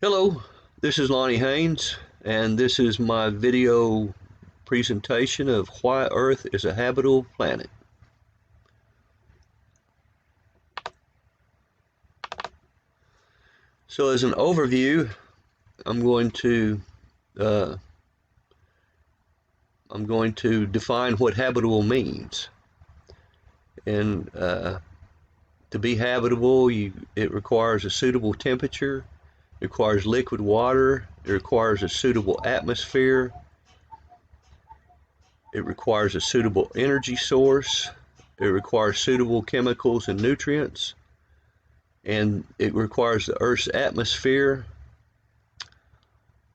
Hello, this is Lonnie Haynes, and this is my video presentation of why Earth is a habitable planet. So as an overview, I'm going to define what habitable means. And to be habitable, it requires a suitable temperature, it requires liquid water, it requires a suitable atmosphere, it requires a suitable energy source, it requires suitable chemicals and nutrients, and it requires the Earth's atmosphere,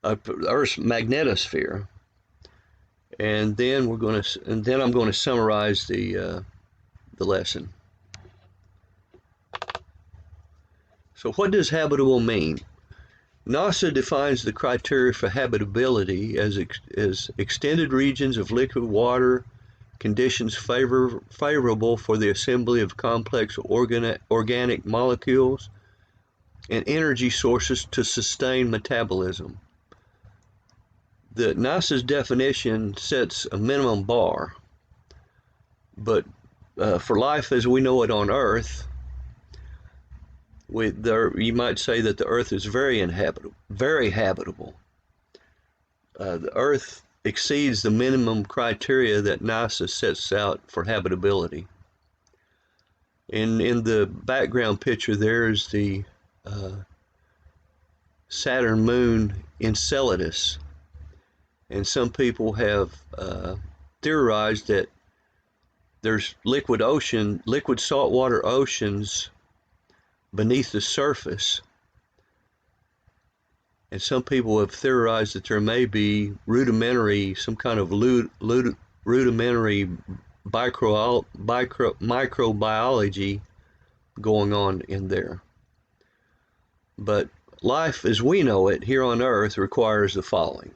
Earth's magnetosphere. And then I'm going to summarize the lesson. So what does habitable mean? NASA defines the criteria for habitability as extended regions of liquid water, conditions favorable for the assembly of complex organic molecules, and energy sources to sustain metabolism. NASA's definition sets a minimum bar, but for life as we know it on Earth, you might say that the Earth is very habitable. The Earth exceeds the minimum criteria that NASA sets out for habitability. And in the background picture, there's the Saturn moon Enceladus. And some people have theorized that there's liquid saltwater oceans beneath the surface, and some people have theorized that there may be some kind of rudimentary microbiology going on in there. But life as we know it here on Earth requires the following.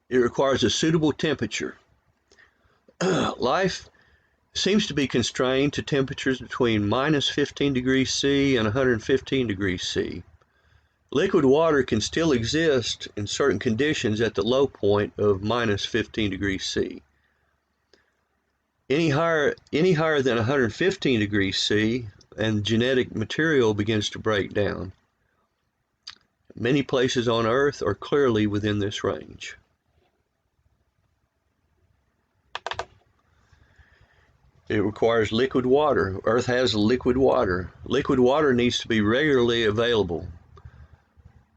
It requires a suitable temperature. Life seems to be constrained to temperatures between minus 15 degrees C and 115 degrees C. Liquid water can still exist in certain conditions at the low point of minus 15 degrees C. Any higher than 115 degrees C, and genetic material begins to break down. Many places on Earth are clearly within this range. It requires liquid water. Earth has liquid water. Liquid water needs to be regularly available.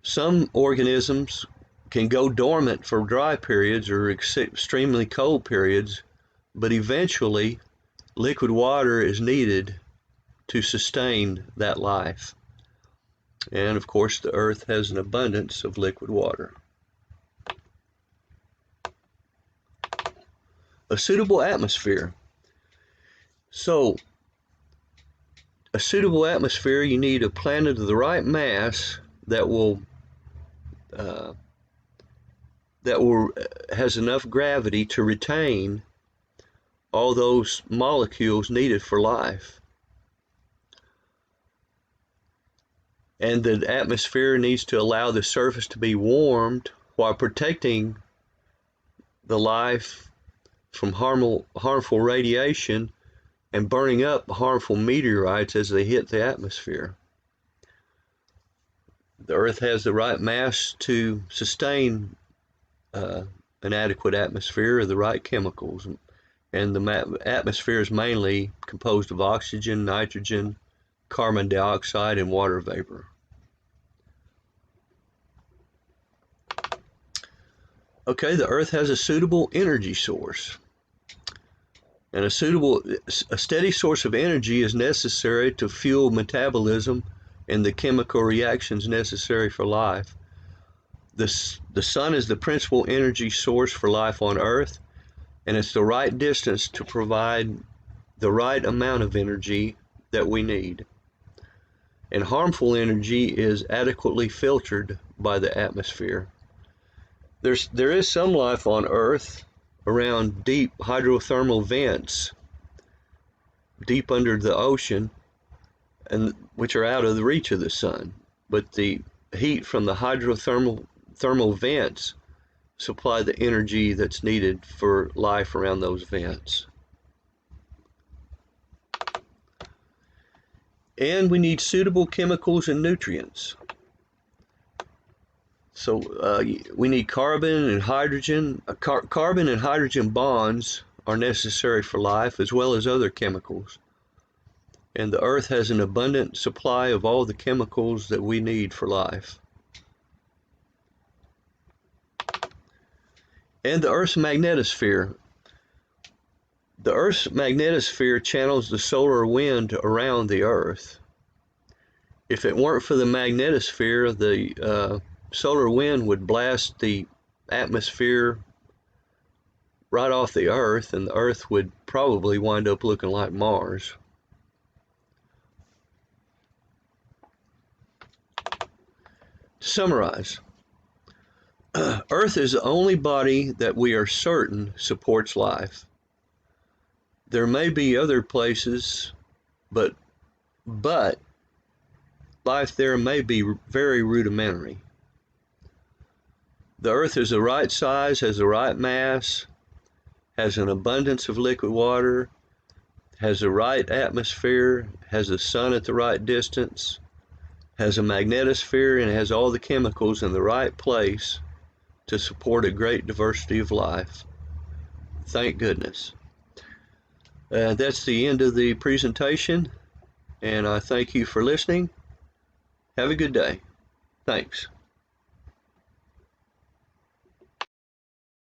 Some organisms can go dormant for dry periods or extremely cold periods, but eventually liquid water is needed to sustain that life. And of course, the Earth has an abundance of liquid water. A suitable atmosphere. So, a suitable atmosphere, you need a planet of the right mass that has enough gravity to retain all those molecules needed for life. And the atmosphere needs to allow the surface to be warmed while protecting the life from harmful radiation and burning up harmful meteorites as they hit the atmosphere. The Earth has the right mass to sustain an adequate atmosphere of the right chemicals, and the atmosphere is mainly composed of oxygen, nitrogen, carbon dioxide, and water vapor. Okay, the Earth has a suitable energy source. And a steady source of energy is necessary to fuel metabolism and the chemical reactions necessary for life. The sun is the principal energy source for life on Earth, and it's the right distance to provide the right amount of energy that we need. And harmful energy is adequately filtered by the atmosphere. There is some life on Earth around deep hydrothermal vents deep under the ocean, and which are out of the reach of the sun. But the heat from the thermal vents supply the energy that's needed for life around those vents. And we need suitable chemicals and nutrients. So we need carbon and hydrogen. Carbon and hydrogen bonds are necessary for life, as well as other chemicals. And the Earth has an abundant supply of all the chemicals that we need for life. And the Earth's magnetosphere. The Earth's magnetosphere channels the solar wind around the Earth. If it weren't for the magnetosphere, the solar wind would blast the atmosphere right off the Earth, and the Earth would probably wind up looking like Mars. To summarize, Earth is the only body that we are certain supports life. There may be other places, but life there may be very rudimentary. The Earth is the right size, has the right mass, has an abundance of liquid water, has the right atmosphere, has the sun at the right distance, has a magnetosphere, and has all the chemicals in the right place to support a great diversity of life. Thank goodness. That's the end of the presentation, and I thank you for listening. Have a good day. Thanks.